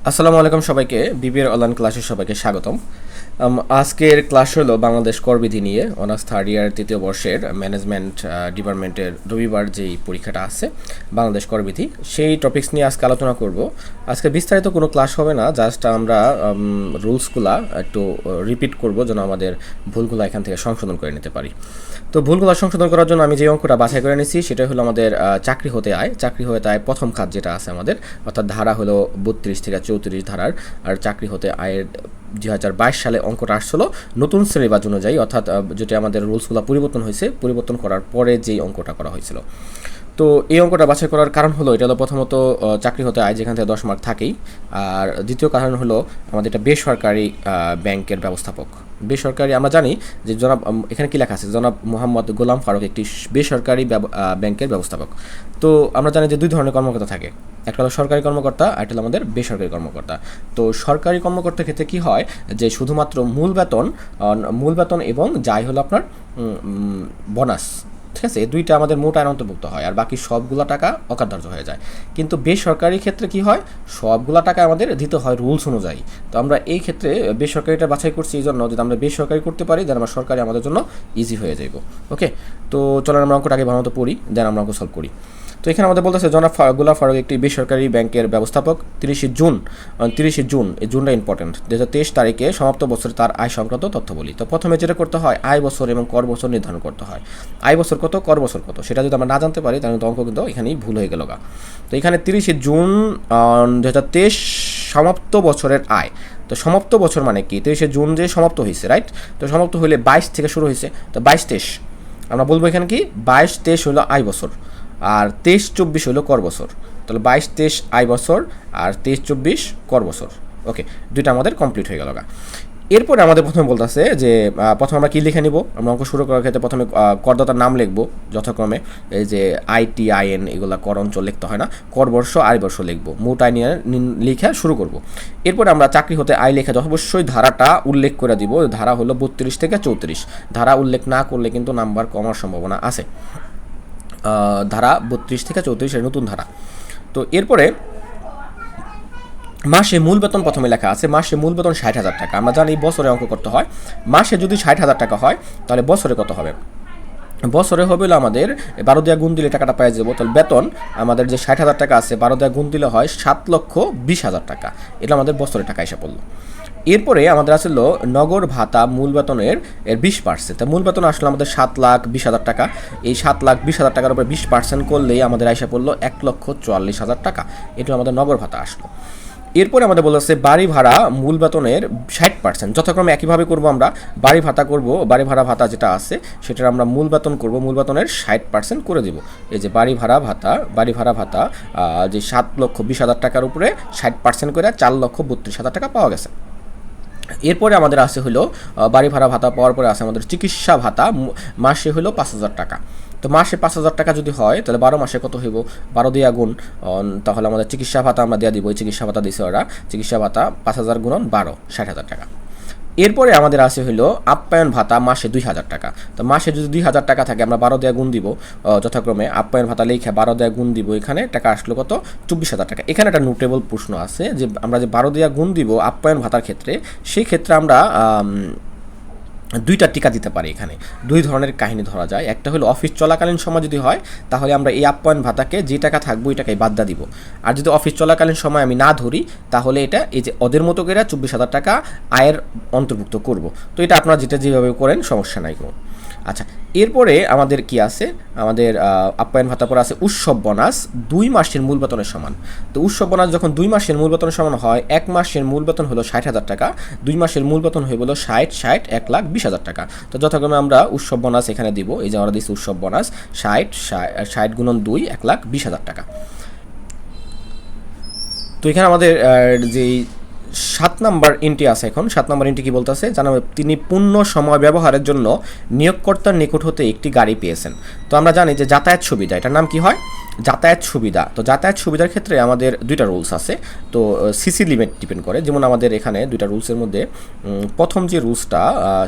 আসসালামু আলাইকুম সবাইকে বিবিএর অনলাইন ক্লাসে সবাইকে স্বাগতম। আজকের ক্লাস হলো বাংলাদেশ করবিধি নিয়ে অনার্স থার্ড ইয়ার তৃতীয় বর্ষের ম্যানেজমেন্ট ডিপার্টমেন্টের রবিবার যেই পরীক্ষাটা আছে বাংলাদেশ করবিধি সেই টপিকস নিয়ে আজকে আলোচনা করব। আজকে বিস্তারিত কোনো ক্লাস হবে না, জাস্ট আমরা রুলসগুলা একটু রিপিট করব যেন আমাদের ভুলগুলো এখান থেকে সংশোধন করে নিতে পারি। তো ভুলগুলো সংশোধন করার জন্য আমি যে অঙ্কটা বাছাই করে নিয়েছি সেটা হলো আমাদের চাকরি হতে আয় প্রথম খাত যেটা আছে আমাদের, অর্থাৎ ধারা হলো 32 থেকে 34 ধারার। আর চাকরি হতে আয়ের 2022 সালে অঙ্কটা আসছিল নতুন সিলেবাস অনুযায়ী, অর্থাৎ যেটা আমাদের রুলসগুলো পরিবর্তন হয়েছে, পরিবর্তন করার পরে যেই অঙ্কটা করা হয়েছিল। তো এই অঙ্কটা বাছাই করার কারণ হলো এটা হলো প্রথমত চাকরি হতে আয় যেখান থেকে 10 মার্ক থাকেই, আর দ্বিতীয় কারণ হলো আমাদের এটা বেসরকারি ব্যাংকের ব্যবস্থাপক। বেসরকারি আমরা জানি যে জনাব এখানে কী লেখা আছে, জনাব মোহাম্মদ গোলাম ফারুক একটি বেসরকারি ব্যাংকের ব্যবস্থাপক। তো আমরা জানি যে দুই ধরনের কর্মকর্তা থাকে, একটা হলো সরকারি কর্মকর্তা আর একটা হলো আমাদের বেসরকারি কর্মকর্তা। তো সরকারি কর্মকর্তার ক্ষেত্রে কী হয় যে শুধুমাত্র মূল বেতন এবং যাই হলো আপনার বোনাস, ঠিক আছে, এই দুইটা আমাদের মোট আয়ের অন্তর্ভুক্ত হয়, আর বাকি সবগুলা টাকা অকার্যধার্য হয়ে যায়। কিন্তু বেসরকারি ক্ষেত্রে কি হয়, সবগুলা টাকা আমাদের দিতে হয় রুলস অনুযায়ী। তো আমরা এই ক্ষেত্রে বেসরকারিটা বাছাই করছি এই জন্য যদি আমরা বেসরকারি করতে পারি দেন আমরা সরকারি আমাদের জন্য ইজি হয়ে যাইব। ওকে, তো চলেন আমরা অঙ্কটা আগে ভালো মতো পড়ি, দেন আমরা অঙ্ক সলভ করি। তো এখানে আমাদের বলতেছে জনাব গোলাম ফারুক একটি বেসরকারি ব্যাংকের ব্যবস্থাপক। 30 জুন, এই জুনটা ইম্পর্টেন্ট, 2023 তারিখে সমাপ্ত বছরে তার আয় সংক্রান্ত তথ্য বলি। তো প্রথমে যেটা করতে হয় আয় বছর এবং কর বছর নির্ধারণ করতে হয়। আয় বছর কত, কর বছর কত, সেটা যদি আমরা না জানতে পারি তাহলে তো অঙ্ক কিন্তু এখানেই ভুল হয়ে গেল গা। তো এখানে 30 জুন 2023 সমাপ্ত বছরের আয়। তো সমাপ্ত বছর মানে কি, 30 জুন যে সমাপ্ত হয়েছে, রাইট? তো সমাপ্ত হইলে 22 থেকে শুরু হয়েছে, তো 22-23 আমরা বলবো এখানে কি 22-23 হলো আয় বছর, আর 23-24 হলো কর বছর। তাহলে 22-23 আয় বছর আর 23-24 কর বছর। ওকে, দুইটা আমাদের কমপ্লিট হয়ে গেল গা। এরপরে আমাদের প্রথমে বলতেছে যে প্রথমে আমরা কী লিখে নিব, আমরা অঙ্ক শুরু করার ক্ষেত্রে প্রথমে করদাতার নাম লিখবো যথাক্রমে, এই যে ITIN এগুলা কর অঞ্চল লিখতে হয় না, কর বর্ষ আয় বর্ষ লিখবো, মোট আয় নিয়ে লিখে শুরু করব। এরপরে আমরা চাকরি হতে আয় লেখা অবশ্যই ধারাটা উল্লেখ করে দিব, ধারা হলো 32 থেকে 34। ধারা উল্লেখ না করলে কিন্তু নাম্বার কমার সম্ভাবনা আছে। ধারা 32 থেকে 34 নতুন ধারা। তো এরপরে মাসে মূল বেতন প্রথমে লেখা আছে, মাসে মূল বেতন 60,000 টাকা। আমরা জানি বছরে অঙ্ক করতে হয়, মাসে যদি 60,000 টাকা হয় তাহলে বছরে কত হবে, বছরে হবে আমাদের 12 দিয়ে গুণ দিলে টাকাটা পেয়ে যাবো। তাহলে বেতন আমাদের যে 60,000 টাকা আছে 12 দিয়ে গুণ দিলে হয় 7,20,000 টাকা, এটা আমাদের বছরে টাকা এসে পড়লো। এরপরে আমাদের আসলো নগর ভাতা মূল বেতনের 20%। মূল বেতন আসলে আমাদের 7,20,000 টাকা, এই 7,20,000 টাকার উপরে 20% করলেই আমাদের এসে পড়লো 1,44,000 টাকা, এটা আমাদের নগর ভাতা আসলো। এরপরে আমাদের বলেছে বাড়ি ভাড়া মূল বেতনের 60%, যথাক্রমে একইভাবে করব আমরা, বাড়ি ভাতা করব, বাড়ি ভাড়া ভাতা যেটা আছে সেটার আমরা মূল বেতন করব, মূল বেতনের 60% করে দেব। এই যে বাড়ি ভাড়া ভাতা যে 7,20,000 টাকার উপরে 60% করে 4,32,000 টাকা পাওয়া গেছে। এরপরে আমাদের আছে হলো বাড়ি ভাড়া ভাতা পাওয়ার পরে আছে আমাদের চিকিৎসা ভাতা, মাসে হলো 5,000 টাকা। তো মাসে 5,000 টাকা যদি হয় তাহলে 12 মাসে কত হইব, 12 দিয়ে গুণ, তাহলে আমাদের চিকিৎসা ভাতা আমরা দিয়ে দিব, চিকিৎসা ভাতা দিছে ওরা, চিকিৎসা ভাতা 5,000 গুণন 12, 60,000 টাকা। এরপরে আমাদের আছে হলো আপ্যায়ন ভাতা মাসে 2,000 টাকা। তো মাসে যদি 2,000 টাকা থাকে আমরা 12 দিয়ে গুণ দিব, যথাক্রমে আপ্যায়ন ভাতা লিখে 12 দিয়ে গুণ দিব, এখানে টাকা আসলো কত 24,000 টাকা। এখানে একটা নোটেবল প্রশ্ন আছে যে আমরা যে 12 দিয়ে গুণ দিব আপ্যায়ন ভাতার ক্ষেত্রে, সেই ক্ষেত্রে আমরা দুইটা টিকা দিতে পারি। এখানে দুই ধরনের কাহিনী ধরা যায়, একটা হলো অফিস চলাকালীন সময় যদি হয় তাহলে আমরা এই আপ্যায়ন ভাতাকে যে টাকা থাকবো ওই টাকায় বাদ দিব, আর যদি অফিস চলাকালীন সময় আমি না ধরি তাহলে এটা এই যে ওদের মতো করে 24,000 টাকা আয়ের অন্তর্ভুক্ত করব। তো এটা আপনারা যেভাবে করেন সমস্যা নাই কোনো। আচ্ছা, এরপরে আমাদের কি আছে, আমাদের আপ্যায়ন ভাতা পরে আছে উৎসব বোনাস 2 মাসের মূল বেতনের সমান। তো উৎসব বোনাস যখন 2 মাসের মূল বেতনের সমান হয়, 1 মাসের মূল বেতন হলো 60,000 টাকা, 2 মাসের মূল বেতন হয়ে গেলো 1,20,000 টাকা। তো যথাক্রমে আমরা উৎসব বোনাস এখানে দিব, এই যে আমরা দিচ্ছি উৎসব বোনাস 60 গুণন 2 1,20,000 টাকা। তো এখানে আমাদের যেই 7 নম্বর ইনটি আছে, এখন 7 নম্বর ইনটি কি বলতেছে জানাবে, তিনি পূর্ণ সময় ব্যবহারের জন্য নিয়োগকর্তার নিকট হতে একটি গাড়ি পেয়েছেন। তো আমরা জানি যে যাতায়াত সুবিধা, এটার নাম কি হয় যাতায়াত সুবিধা, তো যাতায়াত সুবিধার ক্ষেত্রে আমাদের দুইটা রুলস আছে। তো সিসি লিমিট ডিপেন্ড করে, যেমন আমাদের এখানে দুইটা রুলসের মধ্যে প্রথম যে রুলসটা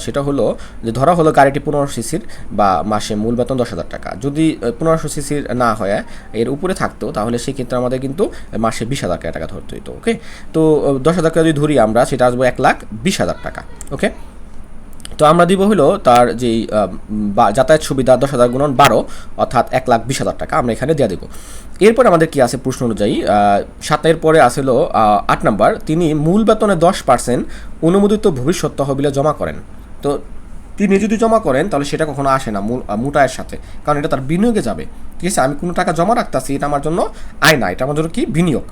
সেটা হলো যে ধরা হলো গাড়িটি 1500 সিসির বা মাসে মূল বেতন 10,000 টাকা, যদি 1500 সিসির না হয় এর উপরে থাকতো তাহলে সেই ক্ষেত্রে আমাদের কিন্তু মাসে 20,000 টাকা ধরতে হতো। ওকে, তো 10,000 টাকা যদি ধরি আমরা, সেটা আসবো 1,20,000 টাকা। ওকে, তো আমরা দিব হলো তার যেই যাতায়াত সুবিধা 10,000 গুণন 12 অর্থাৎ 1,20,000 টাকা আমরা এখানে দিয়ে দেবো। এরপর আমাদের কি আছে প্রশ্ন অনুযায়ী 7 পরে আসলো 8 নাম্বার, তিনি মূল বেতনে 10% অনুমোদিত ভবিষ্যৎ তহবিলে জমা করেন। তো তিনি যদি জমা করেন তাহলে সেটা কখনো আসে না মোটা আয়ের সাথে, কারণ এটা তার বিনিয়োগে যাবে। ঠিক আছে, আমি কোনো টাকা জমা রাখতেছি, এটা আমার জন্য আয় না, এটা আমার জন্য কি বিনিয়োগ।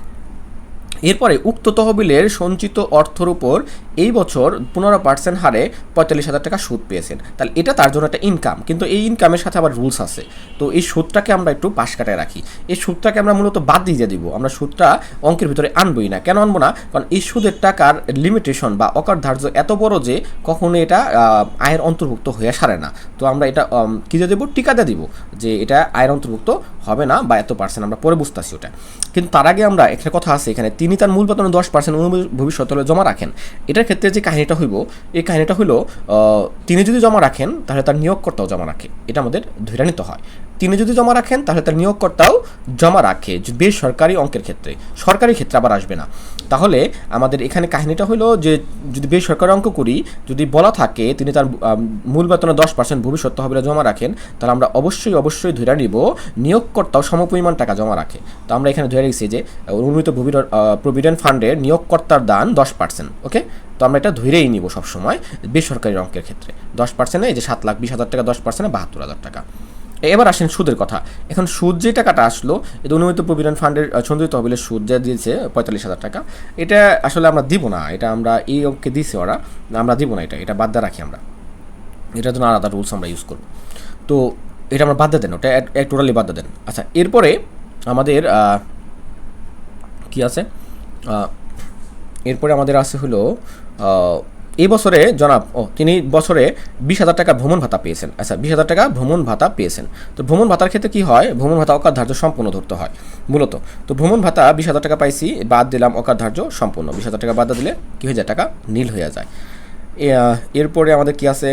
এরপরে উক্ত তহবিলের সঞ্চিত অর্থের উপর এই বছর 15% হারে 45,000 টাকা সুদ পেয়েছেন, তাহলে এটা তার জন্য একটা ইনকাম, কিন্তু এই ইনকামের সাথে আবার রুলস আছে। তো এই সুদটাকে আমরা একটু পাশ কাটায় রাখি, এই সুদটাকে আমরা মূলত বাদ দিয়ে দিব, আমরা সুদটা অঙ্কের ভিতরে আনবই না। কেন আনবো না? কারণ এই সুদের টাকার লিমিটেশন বা অকারধার্য এত বড় যে কখনো এটা আয়ের অন্তর্ভুক্ত হয়ে সারে না। তো আমরা এটা কী দিয়ে দেবো, টিকা দিয়ে দিব যে এটা আয়ের অন্তর্ভুক্ত হবে না বা এত পার্সেন্ট, আমরা পরে বুঝতেছি ওটা। কিন্তু তার আগে আমরা একটা কথা আছে এখানে, তিনি তার মূল বেতনে 10% ভবিষ্যৎ তহবিলে জমা রাখেন। এটার ক্ষেত্রে যে কাহিনীটা হইব, এই কাহিনীটা হলো তিনি যদি জমা রাখেন তাহলে তার নিয়োগকর্তাও জমা রাখে, এটা আমাদের ধরে নিতে হয়। তিনি যদি জমা রাখেন তাহলে তার নিয়োগকর্তাও জমা রাখে, বেসরকারি অঙ্কের ক্ষেত্রে, সরকারি ক্ষেত্রে আবার আসবে না। তাহলে আমাদের এখানে কাহিনীটা হলো যে যদি বেসরকারি অঙ্ক করি, যদি বলা থাকে তিনি তার মূল বেতনে 10% ভবিষ্যৎ তহবিলে জমা রাখেন, তাহলে আমরা অবশ্যই ধরে নিব নিয়োগকর্তাও সমপরিমাণ টাকা জমা রাখে। তো আমরা এখানে ধরে রেখেছি যে অনুমিত প্রভিডেন্ট ফান্ডের নিয়োগকর্তার দান 10%। ওকে, তো আমরা এটা ধরেই নিব সবসময় বেসরকারি অঙ্কের ক্ষেত্রে 10%, এই যে 7,20,000 টাকা 10% 72,000 টাকা। এবার আসেন সুদের কথা। এখন সুদ যে টাকাটা আসলো, এটা অনুমিত প্রভিডেন্ট ফান্ডের সঞ্চিত তহবিলের সুদ যা দিয়েছে 45,000 টাকা, এটা আসলে আমরা দিব না, এটা আমরা এই অঙ্কে দিয়েছে ওরা, আমরা দিব না, এটা বাদ দিয়ে রাখি আমরা, এটার জন্য আলাদা রুলস আমরা ইউজ করব। তো এটা আমরা বাদ দিয়ে দেন, ওটা টোটালি বাদ দিয়ে দেন। আচ্ছা, এরপরে আমাদের কি আছে, এরপরে আমাদের আছে হলো এই বছরে জনাব তিনি বছরে 20,000 টাকা ভ্রমণ ভাতা পেয়েছেন। আচ্ছা, 20,000 টাকা ভ্রমণ ভাতা পেয়েছেন। তো ভ্রমণ ভাতার ক্ষেত্রে কি হয়, ভ্রমণ ভাতা অকারধার্য সম্পূর্ণ ধরতে হয় মূলত। তো ভ্রমণ ভাতা 20,000 টাকা পাইছি, বাদ দিলাম অকারধার্য সম্পূর্ণ, 20,000 টাকা বাদ দিলে কী হয়ে যায়, টাকা নীল হয়ে যায়। এরপরে আমাদের কি আছে,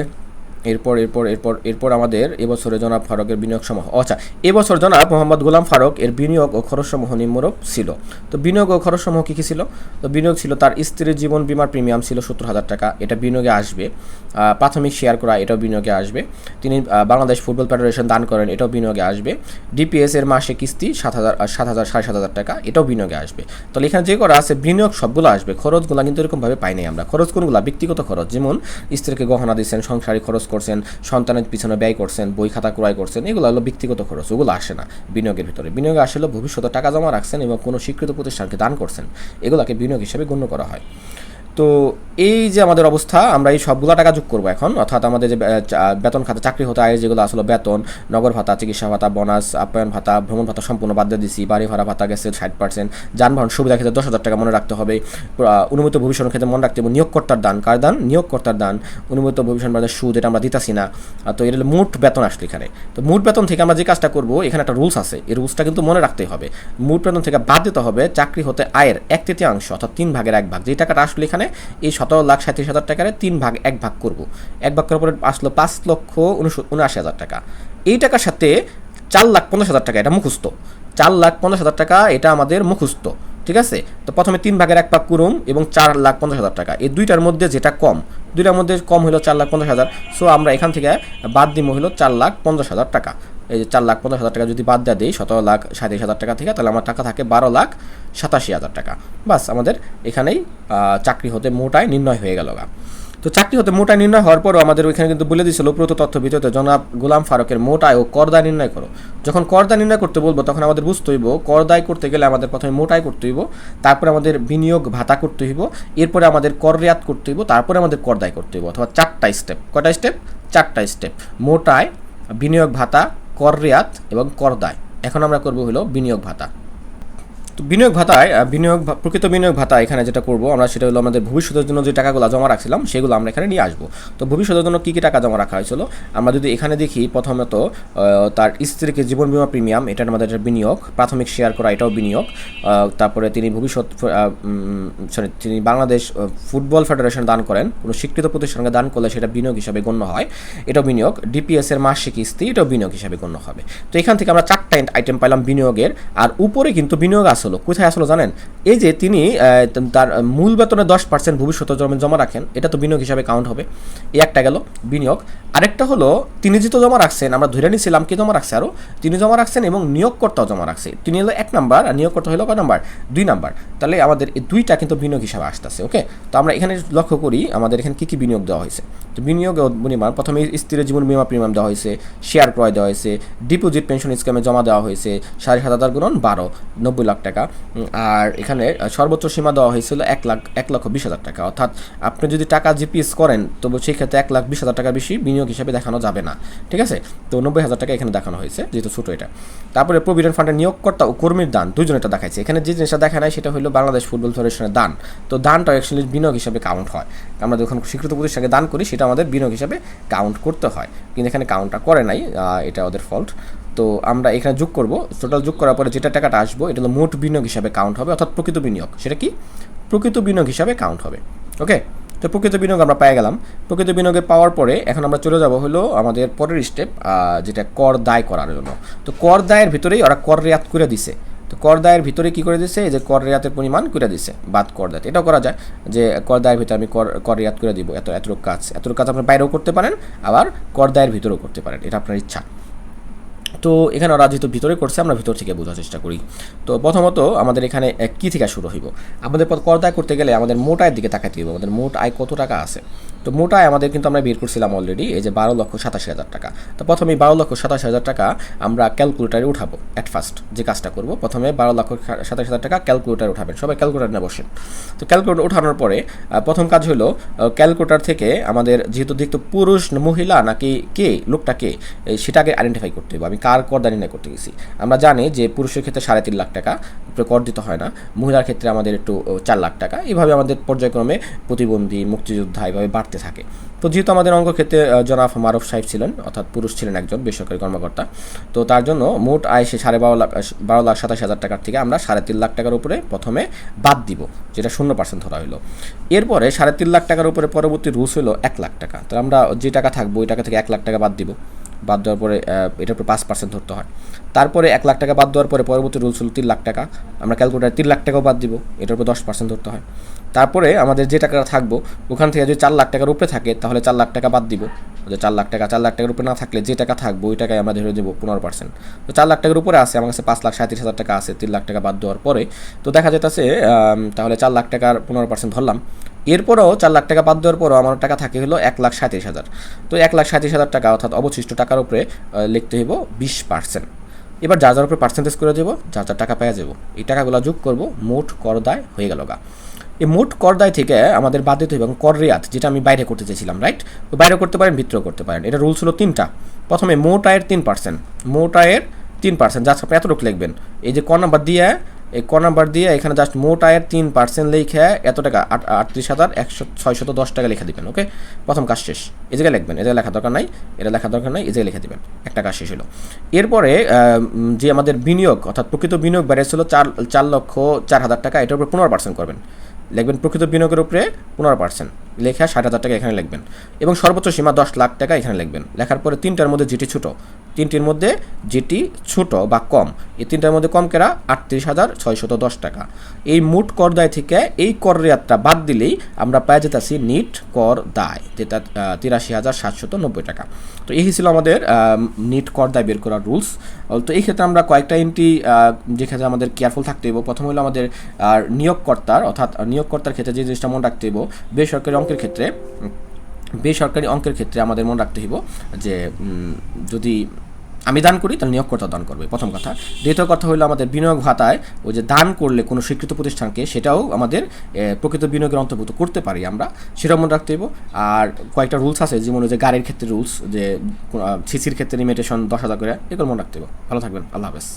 এরপর আমাদের এবছরে জনাব ফারুকের বিনিয়োগ সমূহ, আচ্ছা এবছর জনাব মোহাম্মদ গোলাম ফারুক এর বিনিয়োগ ও খরচ সমূহ নিম্নরূপ ছিল। তো বিনিয়োগ ও খরচ সমূহ কী কী ছিল? তো বিনিয়োগ ছিল তার স্ত্রীর জীবন বীমার প্রিমিয়াম ছিল 70,000 টাকা, এটা বিনিয়োগে আসবে। প্রাথমিক শেয়ার করা, এটাও বিনিয়োগে আসবে। তিনি বাংলাদেশ ফুটবল ফেডারেশন দান করেন, এটাও বিনিয়োগে আসবে। ডিপিএস এর মাসে কিস্তি 7,000 টাকা, এটাও বিনিয়োগে আসবে। তাহলে এখানে যে করা আছে বিনিয়োগ সবগুলো আসবে, খরচগুলো কিন্তু এরকমভাবে পাই নাই আমরা। খরচ কোনগুলো? ব্যক্তিগত খরচ, যেমন স্ত্রীকে গহনা দিচ্ছেন, সংসারিক খরচ করছেন, সন্তানের পিছনে ব্যয় করছেন, বই খাতা ক্রয় করছেন, এগুলো হলো ব্যক্তিগত খরচ, ওগুলো আসে না বিনিয়োগের ভিতরে। বিনিয়োগে আসলে ভবিষ্যতে টাকা জমা রাখছেন এবং কোনো স্বীকৃত প্রতিষ্ঠানকে দান করছেন, এগুলোকে বিনিয়োগ হিসেবে গণ্য করা হয়। তো এই যে আমাদের অবস্থা, আমরা এই সবগুলো টাকা যোগ করবো এখন, অর্থাৎ আমাদের যে বেতন খাতে চাকরি হতে আয় যেগুলো আসলে বেতন, নগর ভাতা, চিকিৎসা ভাতা, বোনাস, আপ্যায়ন ভাতা, ভ্রমণ ভাতা সম্পূর্ণ বাদ দিয়ে দিচ্ছি, বাড়ি ভাড়া ভাতা গেছে 60%, যানবাহন সুবিধা ক্ষেত্রে 10,000 টাকা মনে রাখতে হবে, অনুমিত ভবিষ্যৎ ক্ষেত্রে মনে রাখতে হবে নিয়োগকর্তার দান, কার দান? নিয়োগকর্তার দান, অনুমিত ভবিষ্যৎ মানে সুদ, এটা আমরা দিতাছি না। তো এটা মোট বেতন আসলো এখানে। তো মোট বেতন থেকে আমরা যে কাজটা করবো, এখানে একটা রুলস আছে, এই রুলসটা কিন্তু মনে রাখতেই হবে। মোট বেতন থেকে বাদ দিতে হবে চাকরি হতে আয়ের 1/3, অর্থাৎ 3/1 যে টাকাটা আসলে এখানে এই 17,37,000 টাকার 3/1 করবো। 1 ভাগ করার পরে আসলো 5,79,000 টাকা। এই টাকার সাথে 4,50,000 টাকা, এটা মুখস্থ, 4,50,000 টাকা এটা আমাদের মুখস্থ। ঠিক আছে, তো প্রথমে 3/1 করুম এবং 4,50,000 টাকা, এই দুইটার মধ্যে যেটা কম, দুইটার মধ্যে কম হলো 4,50,000। সো আমরা এখান থেকে বাদ দিব হলো 4,50,000 টাকা। এই যে 4,50,000 টাকা যদি বাদ দেওয়া দিই 17,37,000 টাকা থেকে, তাহলে আমার টাকা থাকে 12,87,000 টাকা। বাস, আমাদের এখানেই চাকরি হতে মোটায় নির্ণয় হয়ে গেল। তো চাকরি হতে মোটায় নির্ণয় হওয়ার পরও আমাদের ওইখানে কিন্তু বলে দিয়েছিল উপরোক্ত তথ্য ভিত্তিতে জনাব গোলাম ফারুকের মোটায় ও করদায় নির্ণয় করো। যখন করদায় নির্ণয় করতে বলবো তখন আমাদের বুঝতে হইব করদায় করতে গেলে আমাদের প্রথমে মোটায় করতে হইব, তারপরে আমাদের বিনিয়োগ ভাতা করতে হইব, এরপরে আমাদের কর রেয়াত করতে হইব, তারপরে আমাদের করদায় করতে হইব, অথবা 4টা স্টেপ। কয়টা স্টেপ? 4টা স্টেপ, মোটায়, বিনিয়োগ ভাতা, কর রেয়াত এবং করদায়। এখন আমরা করবো হলো বিনিয়োগ ভাতা। তো বিনিয়োগ ভাতায় প্রকৃত বিনিয়োগ ভাতা এখানে যেটা করব আমরা সেটা হলো আমাদের ভবিষ্যতের জন্য যে টাকাগুলো জমা রাখছিলাম সেগুলো আমরা এখানে নিয়ে আসবো। তো ভবিষ্যতের জন্য কী কী টাকা জমা রাখা হয়েছিল আমরা যদি এখানে দেখি, প্রথমত তার স্ত্রীকে জীবন বীমা প্রিমিয়াম, এটা আমাদের একটা বিনিয়োগ, প্রাথমিক শেয়ার করা এটাও বিনিয়োগ। তারপরে তিনি বাংলাদেশ ফুটবল ফেডারেশন দান করেন, কোনো স্বীকৃত প্রতিষ্ঠানকে দান করলে সেটা বিনিয়োগ হিসাবে গণ্য হয়, এটাও বিনিয়োগ। ডিপিএস এর মাসিক কিস্তি এটাও বিনিয়োগ হিসাবে গণ্য হবে। তো এখান থেকে আমরা 4টা আইটেম পাইলাম বিনিয়োগের। আর উপরে কিন্তু বিনিয়োগ আসলো কোথায় আসলো জানেন, এই যে তিনি তার মূল বেতনের 10% ভবিষ্যতে জমা রাখেন, এটা তো বিনিয়োগ হিসাবে কাউন্ট হবে। এই একটা গেল বিনিয়োগ। আরেকটা হলো তিনি যেহেতু জমা রাখছেন, আমরা ধরে নিয়েছিলাম কি জমা রাখছে, আরও তিনি জমা রাখছেন এবং নিয়োগকর্তাও জমা রাখছে। তিনি হলো 1 নাম্বার আর নিয়োগকর্তা হলো কয় নাম্বার, 2 নাম্বার। তাহলে আমাদের এই 2টা কিন্তু বিনিয়োগ হিসাবে আসতেছে। ওকে, তো আমরা এখানে লক্ষ্য করি আমাদের এখানে কী কী বিনিয়োগ দেওয়া হয়েছে। তো বিনিয়োগ বিনিময় প্রথমে স্ত্রীর জীবন বীমা প্রিমিয়াম দেওয়া হয়েছে, শেয়ার ক্রয় দেওয়া হয়েছে, ডিপোজিট পেনশন স্কিমে জমা দেওয়া হয়েছে 7,500 গুণন 12, 90 লাখ টাকা। আর এখানে সর্বোচ্চ সীমা দেওয়া হয়েছিল 1,20,000 টাকা। অর্থাৎ আপনি যদি টাকা জিপিএস করেন তবে সেই ক্ষেত্রে 1,20,000 টাকার বেশি বিনিয়োগ হিসাবে দেখানো যাবে না, ঠিক আছে। তো 90,000 টাকা এখানে দেখানো হয়েছে, যেহেতু ছোটো এটা। তারপরে প্রভিডেন্ট ফান্ডের নিয়োগকর্তা ও কর্মীর দান দুজনে এটা দেখাচ্ছে। এখানে যে জিনিসটা দেখা নাই সেটা হলো বাংলাদেশ ফুটবল ফেডারেশনের দান। তো দানটা অ্যাকচুয়ালি বিনিয়োগ হিসাবে কাউন্ট হয়। আমরা যখন স্বীকৃত প্রতিষ্ঠানকে দান করি সেটা আমাদের বিনিয়োগ হিসাবে কাউন্ট করতে হয়, কিন্তু এখানে কাউন্টটা করে নাই, এটা ওদের ফল্ট। তো আমরা এখানে যোগ করব, টোটাল যোগ করার পরে যেটা টাকাটা আসবো এটা হলো মোট বিনিয়োগ হিসাবে কাউন্ট হবে, অর্থাৎ প্রকৃত বিনিয়োগ। সেটা কি প্রকৃত বিনিয়োগ হিসাবে কাউন্ট হবে। ওকে, তো প্রকৃত বিনিয়োগ আমরা পেয়ে গেলাম। প্রকৃত বিনিয়োগে পাওয়ার পরে এখন আমরা চলে যাব হলো আমাদের পরের স্টেপ, যেটা কর দায় করার জন্য। তো কর দায়ের ভিতরেই ওরা কর রেয়াত করে দিছে। তো কর দায়ের ভিতরে কী করে দিচ্ছে, যে কর রেয়াতের পরিমাণ করে দিচ্ছে বাদ কর দায়। এটাও করা যায় যে কর দায়ের ভিতরে আমি কর রেয়াত করে দিব এতটুকু কাজ আপনি বাইরেও করতে পারেন, আবার কর দায়ের ভিতরেও করতে পারেন, এটা আপনার ইচ্ছা। তো এখানে ওরা যেহেতু ভিতরে করছে আমরা ভিতর থেকে বোঝার চেষ্টা করি। তো প্রথমত আমাদের এখানে কী থেকে শুরু হইব, আমাদের কর দায় করতে গেলে আমাদের মোট আয়ের দিকে তাকাতে হবে, আমাদের মোট আয় কত টাকা আছে। তো মোট আয় আমাদের কিন্তু আমরা বের করছিলাম অলরেডি, এই যে 12,87,000 টাকা। তো প্রথমে 12,87,000 টাকা আমরা ক্যালকুলেটারে উঠাবো। অ্যাট ফার্স্ট যে কাজটা করব, প্রথমে 12,87,000 টাকা ক্যালকুলেটারে উঠাবেন, সবাই ক্যালকুলেটার নিয়ে বসেন। তো ক্যালকুলেটার ওঠানোর পরে প্রথম কাজ হলো ক্যালকুলেটার থেকে আমাদের যেহেতু দেখতো পুরুষ মহিলা নাকি কে লোকটা কে, সেটা আগে আইডেন্টিফাই করতে হবে। আমি কার কর দায় নির্ণয় করতে গেছি, আমরা জানি যে পুরুষের ক্ষেত্রে 3.5 লাখ টাকা কর দিতে হয় না, মহিলার ক্ষেত্রে আমাদের একটু 4 লাখ টাকা, এইভাবে আমাদের পর্যায়ক্রমে প্রতিবন্ধী, মুক্তিযোদ্ধা এইভাবে বাড়তে থাকে। তো যেহেতু আমাদের অঙ্ক ক্ষেত্রে জনাব মারুফ সাহেব ছিলেন, অর্থাৎ পুরুষ ছিলেন একজন বেসরকারি কর্মকর্তা, তো তার জন্য মোট আয় সে 12,27,000 টাকার থেকে আমরা 3.5 লাখ টাকার উপরে প্রথমে বাদ দিব, যেটা 0% ধরা হলো। এরপরে 3.5 লাখ টাকার উপরে পরবর্তী রুলস হলো 1 লাখ টাকা। তো আমরা যে টাকা থাকবো ওই টাকা থেকে 1 লাখ টাকা বাদ দিব, বাদ দেওয়ার পরে এটার উপর 5% ধরতে হয়। তারপরে 1 লাখ টাকা বাদ দেওয়ার পরে পরবর্তী রুলস হলো 3 লাখ টাকা, আমরা ক্যালকুলেটার 3 লাখ টাকাও বাদ দিব, এটার উপর 10% ধরতে হয়। তারপরে আমাদের যে টাকাটা থাকবো ওখান থেকে যদি 4 লাখ টাকার উপরে থাকে তাহলে 4 লাখ টাকা বাদ দিব, যে 4 লাখ টাকার উপরে না থাকলে যে টাকা থাকবো ওই টাকায় আমরা ধরে দেবো 15%। তো 4 লাখ টাকার উপরে আছে, আমার কাছে 5,37,000 টাকা আছে 3 লাখ টাকা বাদ দেওয়ার পরে। তো দেখা যেতেছে তাহলে 4 লাখ টাকার 15% ধরলাম। এরপরেও 4 লাখ টাকা বাদ দেওয়ার পরও আমার টাকা থাকে হলো 1,37,000। তো 1,37,000 টাকা অর্থাৎ অবশিষ্ট টাকার উপরে লিখতে হইব 20%। এবার যার যার উপরে পার্সেন্টেজ করে দেবো, যার যার টাকা পেয়ে যাবো, এই টাকাগুলো যোগ করব, মোট কর দায় হয়ে গেল গা। এই মোট কর দায় থেকে আমাদের বাদ দিতে হবে এবং কর রেয়াত, যেটা আমি বাইরে করতে চেয়েছিলাম, রাইট, বাইরে করতে পারেন ভিতরেও করতে পারেন। এটা রুলস হলো 3টা। প্রথমে মোট আয়ের 3%, মোট আয়ের 3%, যা আপনি এতটুকু লিখবেন, এই যে ক নাম্বার দিয়ে এই ক নাম্বার দিয়ে এখানে জাস্ট মোট আয়ের 3% লিখে এত টাকা 38,610 টাকা লিখে দিবেন। ওকে, প্রথম কাজ শেষ। এই জায়গায় লিখবেন, এই জায়গায় লেখা দরকার নাই, এটা লেখা দরকার নাই, এই জায়গায় লিখে দিবেন, একটা কাজ শেষ হলো। এরপরে যে আমাদের বিনিয়োগ অর্থাৎ প্রকৃত বিনিয়োগ বেড়েছিল 4,04,000 টাকা, এটার উপরে 15% করবেন, লিখবেন প্রকৃত বিনিয়োগের উপরে 15%, লেখা 60,000 টাকা এখানে লিখবেন এবং সর্বোচ্চ সীমা 10 লাখ টাকা এখানে লিখবেন। লেখার পরে 3টার মধ্যে যেটি ছোটো, 3টির মধ্যে যেটি ছোট বা কম, এই 3টার মধ্যে কম কেরা 38,610 টাকা। এই মোট কর দায় থেকে এই কর রেয়াতটা বাদ দিলেই আমরা পেয়ে যেতেছি নিট কর দায়, যেটা 83,790 টাকা। তো এই ছিল আমাদের নিট কর দায় বের করার রুলস। তো এই ক্ষেত্রে আমরা কয়েকটা এন্ট্রি যেখানে আমাদের কেয়ারফুল থাকতে হবে। প্রথম হলো আমাদের নিয়োগকর্তার, অর্থাৎ নিয়োগকর্তার ক্ষেত্রে যে জিনিসটা মনে রাখতে হবে, বেসরকারি অঙ্কের ক্ষেত্রে আমাদের মনে রাখতে হইব যে যদি আমি দান করি তাহলে নিয়োগকর্তা দান করবে, প্রথম কথা। দ্বিতীয় কথা হলো আমাদের বিনিয়োগ ভাতায় ওই যে দান করলে কোনো স্বীকৃত প্রতিষ্ঠানকে, সেটাও আমাদের প্রকৃত বিনিয়োগের অন্তর্ভুক্ত করতে পারি আমরা, সেটাও মনে রাখতে হইব। আর কয়েকটা রুলস আছে, যেমন যে গাড়ির ক্ষেত্রে রুলস, যে সিসির ক্ষেত্রে লিমিটেশন 10,000 করে, এগুলো মনে রাখতে হইব। ভালো থাকবেন, আল্লাহ হাফেজ।